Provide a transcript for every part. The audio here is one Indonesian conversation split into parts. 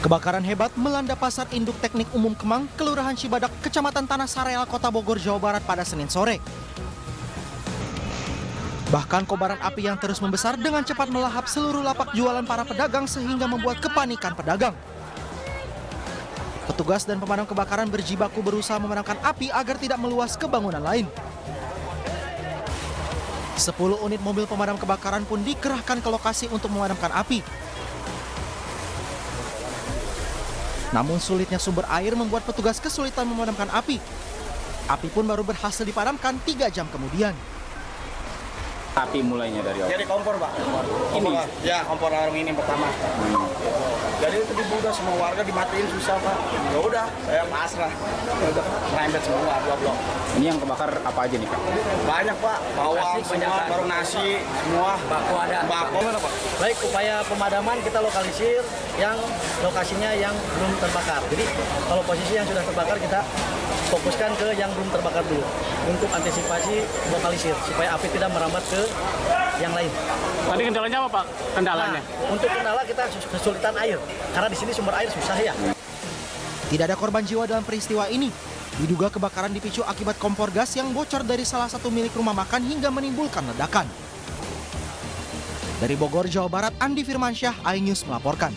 Kebakaran hebat melanda Pasar Induk Teknik Umum Kemang, Kelurahan Cibadak, Kecamatan Tanah Sareal, Kota Bogor, Jawa Barat pada Senin sore. Bahkan kobaran api yang terus membesar dengan cepat melahap seluruh lapak jualan para pedagang sehingga membuat kepanikan pedagang. Petugas dan pemadam kebakaran berjibaku berusaha memadamkan api agar tidak meluas ke bangunan lain. 10 unit mobil pemadam kebakaran pun dikerahkan ke lokasi untuk memadamkan api. Namun sulitnya sumber air membuat petugas kesulitan memadamkan api. Api pun baru berhasil dipadamkan 3 jam kemudian. Api mulainya dari apa? Dari kompor, Pak. Ini? Ya, kompor warung ini pertama. Jadi itu dibuka semua warga dimatiin susah, Pak. Ya udah, saya pasrah. Ya udah, merembet semua 2 blok. Ini yang kebakar apa aja nih, Pak? Banyak, Pak. Bawang semua, baru nasi semua. Bako ada. Bako mana, Pak? Baik, upaya pemadaman kita lokalisir yang lokasinya yang belum terbakar. Jadi kalau posisi yang sudah terbakar kita fokuskan ke yang belum terbakar dulu untuk antisipasi lokalisir supaya api tidak merambat ke yang lain. Tadi kendalanya apa, Pak? Kendalanya? Nah, untuk kendala kita kesulitan air karena di sini sumber air susah ya. Tidak ada korban jiwa dalam peristiwa ini. Diduga kebakaran dipicu akibat kompor gas yang bocor dari salah satu milik rumah makan hingga menimbulkan ledakan. Dari Bogor, Jawa Barat, Andi Firmansyah, iNews melaporkan.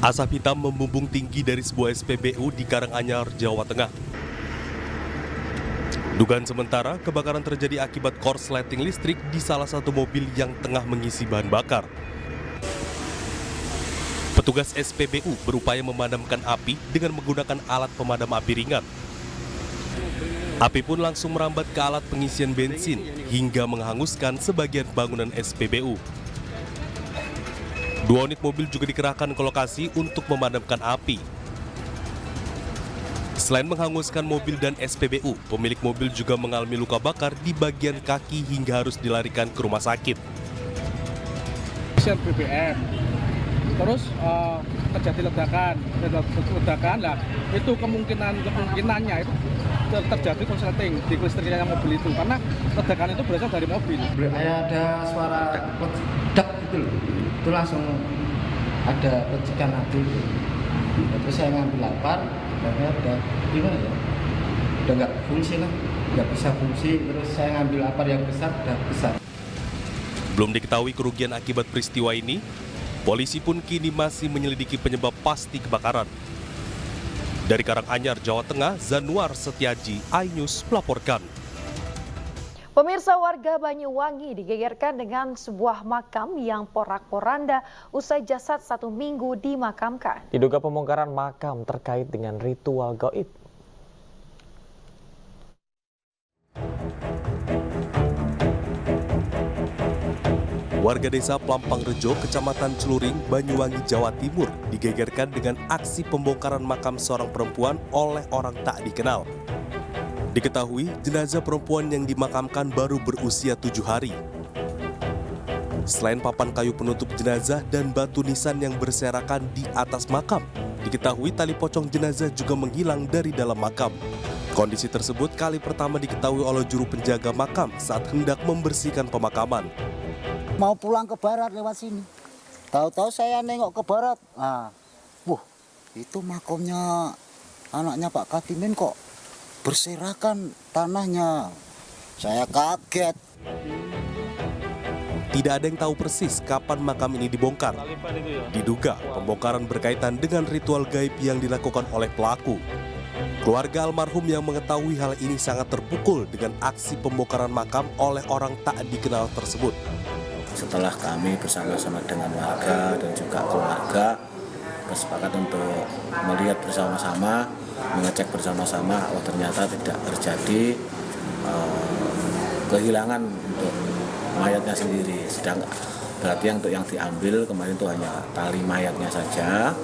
Asap hitam membumbung tinggi dari sebuah SPBU di Karanganyar, Jawa Tengah. Dugaan sementara, kebakaran terjadi akibat korsleting listrik di salah satu mobil yang tengah mengisi bahan bakar. Petugas SPBU berupaya memadamkan api dengan menggunakan alat pemadam api ringan. Api pun langsung merambat ke alat pengisian bensin hingga menghanguskan sebagian bangunan SPBU. 2 unit mobil juga dikerahkan ke lokasi untuk memadamkan api. Selain menghanguskan mobil dan SPBU, pemilik mobil juga mengalami luka bakar di bagian kaki hingga harus dilarikan ke rumah sakit. BBM, terus terjadi ledakan lah. Itu kemungkinannya itu terjadi korsleting di listriknya mobil itu karena ledakan itu berasal dari mobil. Kayak ada suara ledak gitu loh. Itu langsung ada percikan api itu. Terus saya ngambil lapar, dan udah gimana ya? Udah nggak fungsi lah, nggak bisa fungsi. Terus saya ngambil lapar yang besar, udah besar. Belum diketahui kerugian akibat peristiwa ini, polisi pun kini masih menyelidiki penyebab pasti kebakaran. Dari Karanganyar, Jawa Tengah, Zanuar Setiaji, iNews melaporkan. Pemirsa, warga Banyuwangi digegerkan dengan sebuah makam yang porak-poranda usai jasad 1 minggu dimakamkan. Diduga pembongkaran makam terkait dengan ritual gaib. Warga desa Plampangrejo, Kecamatan Celuring, Banyuwangi, Jawa Timur digegerkan dengan aksi pembongkaran makam seorang perempuan oleh orang tak dikenal. Diketahui, jenazah perempuan yang dimakamkan baru berusia 7 hari. Selain papan kayu penutup jenazah dan batu nisan yang berserakan di atas makam, diketahui tali pocong jenazah juga menghilang dari dalam makam. Kondisi tersebut kali pertama diketahui oleh juru penjaga makam saat hendak membersihkan pemakaman. Mau pulang ke barat lewat sini. Tahu-tahu saya nengok ke barat. Nah, itu makamnya anaknya Pak Katimin kok berserakan tanahnya. Saya kaget. Tidak ada yang tahu persis kapan makam ini dibongkar. Diduga pembongkaran berkaitan dengan ritual gaib yang dilakukan oleh pelaku. Keluarga almarhum yang mengetahui hal ini sangat terpukul dengan aksi pembongkaran makam oleh orang tak dikenal tersebut. Setelah kami bersama-sama dengan warga dan juga keluarga bersepakat untuk melihat bersama-sama, mengecek bersama-sama, ternyata tidak terjadi kehilangan untuk mayatnya sendiri. Sedang berarti untuk yang diambil kemarin itu hanya tali mayatnya saja,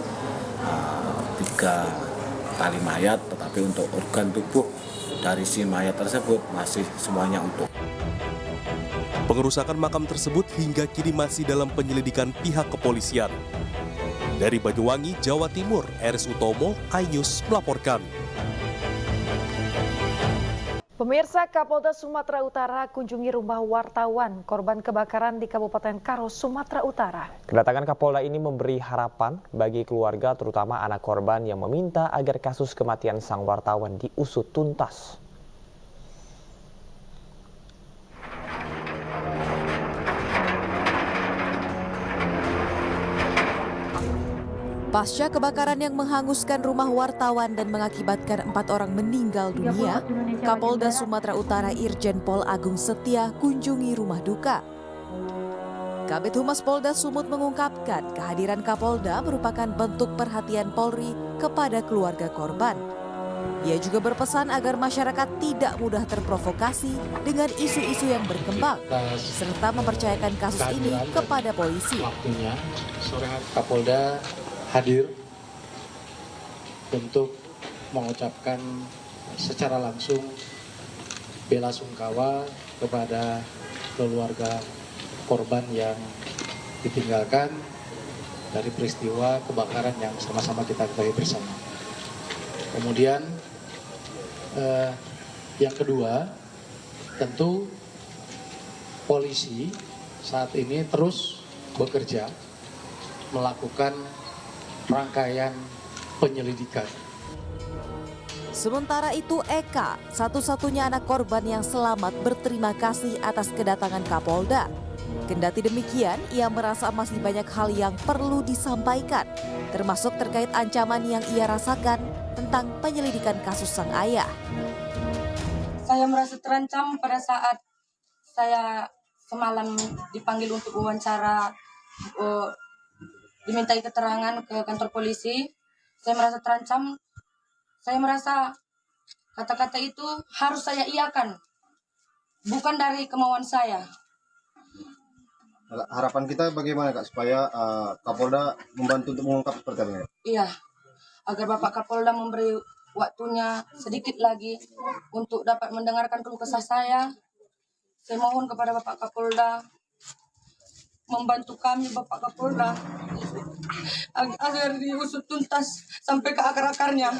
3 tali mayat, tetapi untuk organ tubuh dari si mayat tersebut masih semuanya utuh. Pengerusakan makam tersebut hingga kini masih dalam penyelidikan pihak kepolisian. Dari Banyuwangi, Jawa Timur, Eris Utomo, iNews melaporkan. Pemirsa, Kapolda Sumatera Utara kunjungi rumah wartawan korban kebakaran di Kabupaten Karo, Sumatera Utara. Kedatangan Kapolda ini memberi harapan bagi keluarga terutama anak korban yang meminta agar kasus kematian sang wartawan diusut tuntas. Pasca kebakaran yang menghanguskan rumah wartawan dan mengakibatkan 4 orang meninggal dunia, Kapolda Sumatera Utara Irjen Pol Agung Setia kunjungi rumah duka. Kabid Humas Polda Sumut mengungkapkan kehadiran Kapolda merupakan bentuk perhatian Polri kepada keluarga korban. Ia juga berpesan agar masyarakat tidak mudah terprovokasi dengan isu-isu yang berkembang, serta mempercayakan kasus ini kepada polisi. Waktunya sore Kapolda hadir untuk mengucapkan secara langsung bela sungkawa kepada keluarga korban yang ditinggalkan dari peristiwa kebakaran yang sama-sama kita ketahui bersama. Kemudian yang kedua, tentu polisi saat ini terus bekerja melakukan rangkaian penyelidikan. Sementara itu Eka, satu-satunya anak korban yang selamat, berterima kasih atas kedatangan Kapolda. Kendati demikian, ia merasa masih banyak hal yang perlu disampaikan, termasuk terkait ancaman yang ia rasakan tentang penyelidikan kasus sang ayah. Saya merasa terancam pada saat saya semalam dipanggil untuk wawancara, dimintai keterangan ke kantor polisi. Saya merasa terancam. Saya merasa kata-kata itu harus saya iakan, bukan dari kemauan saya. Harapan kita bagaimana Kak supaya Kapolda membantu untuk mengungkap seperti ini? Iya, agar Bapak Kapolda memberi waktunya sedikit lagi untuk dapat mendengarkan keluh kesah saya. Saya mohon kepada Bapak Kapolda membantu kami, Bapak Kapolda, agar diusut tuntas sampai ke akar-akarnya.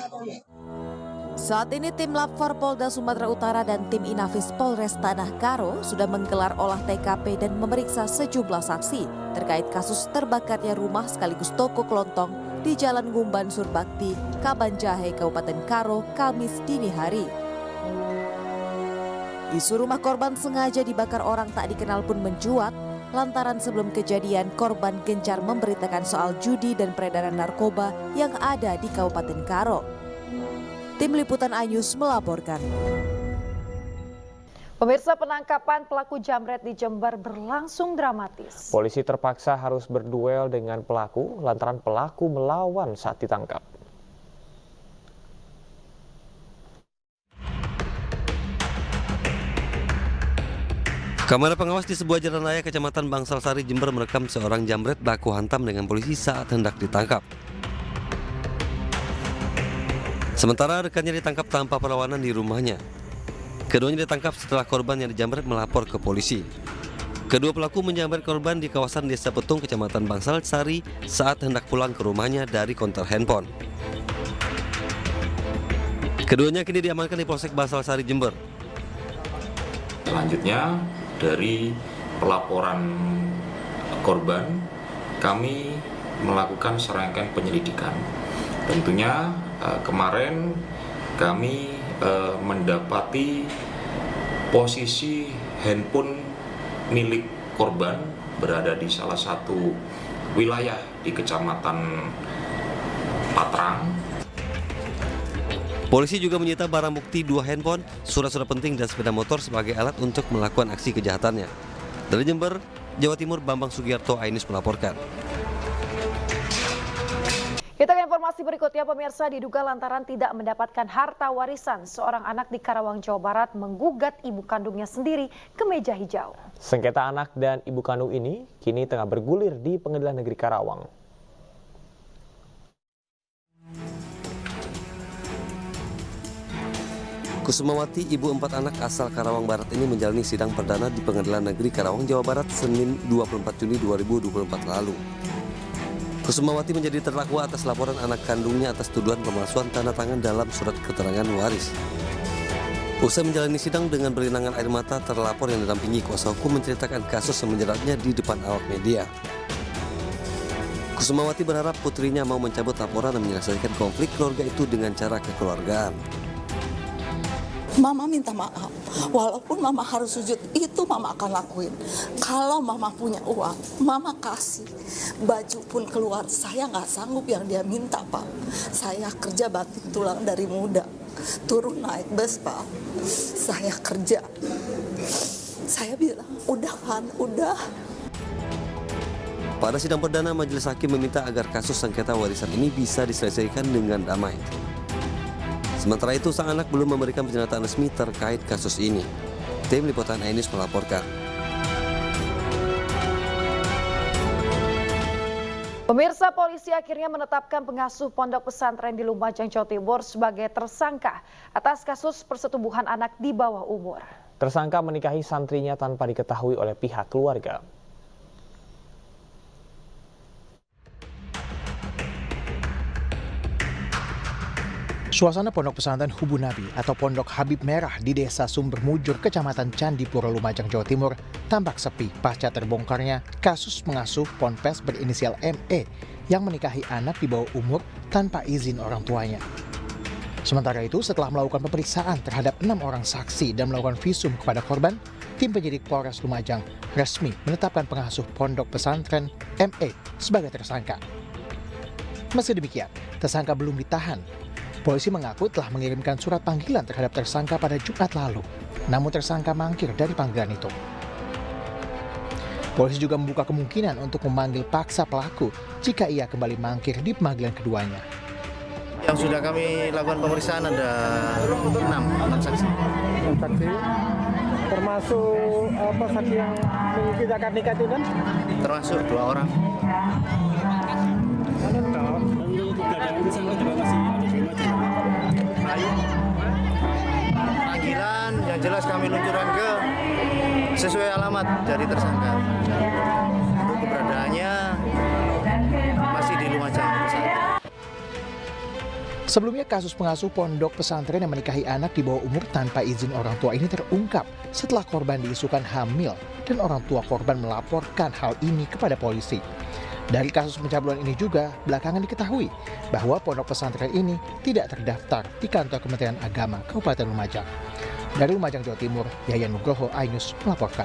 Saat ini tim Lab 4 Polda Sumatera Utara dan tim Inafis Polres Tanah Karo sudah menggelar olah TKP dan memeriksa sejumlah saksi terkait kasus terbakarnya rumah sekaligus toko kelontong di Jalan Ngumban Surbakti, Kabanjahe, Kabupaten Karo, Kamis dini hari. Isu rumah korban sengaja dibakar orang tak dikenal pun mencuat, lantaran sebelum kejadian korban gencar memberitakan soal judi dan peredaran narkoba yang ada di Kabupaten Karo. Tim Liputan Anyus melaporkan. Pemirsa, penangkapan pelaku jamret di Jember berlangsung dramatis. Polisi terpaksa harus berduel dengan pelaku lantaran pelaku melawan saat ditangkap. Kamera pengawas di sebuah jalan raya Kecamatan Bangsal Sari, Jember merekam seorang jamret baku hantam dengan polisi saat hendak ditangkap. Sementara rekannya ditangkap tanpa perlawanan di rumahnya. Keduanya ditangkap setelah korban yang dijamret melapor ke polisi. Kedua pelaku menjamret korban di kawasan Desa Petung, Kecamatan Bangsal Sari saat hendak pulang ke rumahnya dari konter handphone. Keduanya kini diamankan di Polsek Bangsal Sari, Jember. Selanjutnya, dari pelaporan korban, kami melakukan serangkaian penyelidikan. Tentunya kemarin kami mendapati posisi handphone milik korban berada di salah satu wilayah di Kecamatan Patrang. Polisi juga menyita barang bukti 2 handphone, surat-surat penting dan sepeda motor sebagai alat untuk melakukan aksi kejahatannya. Dari Jember, Jawa Timur, Bambang Sugiarto, Ainus melaporkan. Kita ke informasi berikutnya, pemirsa. Diduga lantaran tidak mendapatkan harta warisan, seorang anak di Karawang, Jawa Barat menggugat ibu kandungnya sendiri ke meja hijau. Sengketa anak dan ibu kandung ini kini tengah bergulir di Pengadilan Negeri Karawang. Kusumawati, ibu 4 anak asal Karawang Barat ini menjalani sidang perdana di Pengadilan Negeri Karawang, Jawa Barat, Senin 24 Juni 2024 lalu. Kusumawati menjadi terdakwa atas laporan anak kandungnya atas tuduhan pemalsuan tanda tangan dalam surat keterangan waris. Usai menjalani sidang dengan berlinangan air mata, terlapor yang didampingi kuasa hukum menceritakan kasus yang menjeratnya di depan awak media. Kusumawati berharap putrinya mau mencabut laporan dan menyelesaikan konflik keluarga itu dengan cara kekeluargaan. Mama minta maaf, walaupun mama harus sujud, itu mama akan lakuin. Kalau mama punya uang, mama kasih. Baju pun keluar, saya nggak sanggup yang dia minta, Pak. Saya kerja banting tulang dari muda, turun naik bus, Pak. Saya kerja. Saya bilang, udah kan, udah. Pada sidang perdana, majelis hakim meminta agar kasus sengketa warisan ini bisa diselesaikan dengan damai. Sementara itu, sang anak belum memberikan pernyataan resmi terkait kasus ini. Tim Liputan iNews melaporkan. Pemirsa, polisi akhirnya menetapkan pengasuh pondok pesantren di Lumajang, Jawa Timur sebagai tersangka atas kasus persetubuhan anak di bawah umur. Tersangka menikahi santrinya tanpa diketahui oleh pihak keluarga. Suasana pondok pesantren Hubun Nabi atau Pondok Habib Merah di Desa Sumber Mujur, Kecamatan Candipuro, Lumajang, Jawa Timur tampak sepi pasca terbongkarnya kasus pengasuh ponpes berinisial ME yang menikahi anak di bawah umur tanpa izin orang tuanya. Sementara itu, setelah melakukan pemeriksaan terhadap 6 orang saksi dan melakukan visum kepada korban, tim penyidik Polres Lumajang resmi menetapkan pengasuh pondok pesantren ME sebagai tersangka. Meski demikian, tersangka belum ditahan. Polisi mengaku telah mengirimkan surat panggilan terhadap tersangka pada Jumat lalu, namun tersangka mangkir dari panggilan itu. Polisi juga membuka kemungkinan untuk memanggil paksa pelaku jika ia kembali mangkir di pemanggilan keduanya. Yang sudah kami lakukan pemeriksaan ada 6 saksi. 6 saksi, termasuk saksi yang mengikuti akad nikah itu kan? Termasuk 2 orang. Panggilan yang jelas kami luncurkan ke sesuai alamat dari tersangka. Untuk keberadaannya masih di Lumajang. Sebelumnya, kasus pengasuh pondok pesantren yang menikahi anak di bawah umur tanpa izin orang tua ini terungkap setelah korban diisukan hamil dan orang tua korban melaporkan hal ini kepada polisi. Dari kasus pencabulan ini juga belakangan diketahui bahwa pondok pesantren ini tidak terdaftar di kantor Kementerian Agama Kabupaten Lumajang. Dari Lumajang, Jawa Timur, Yayan Nugroho, iNews melaporkan.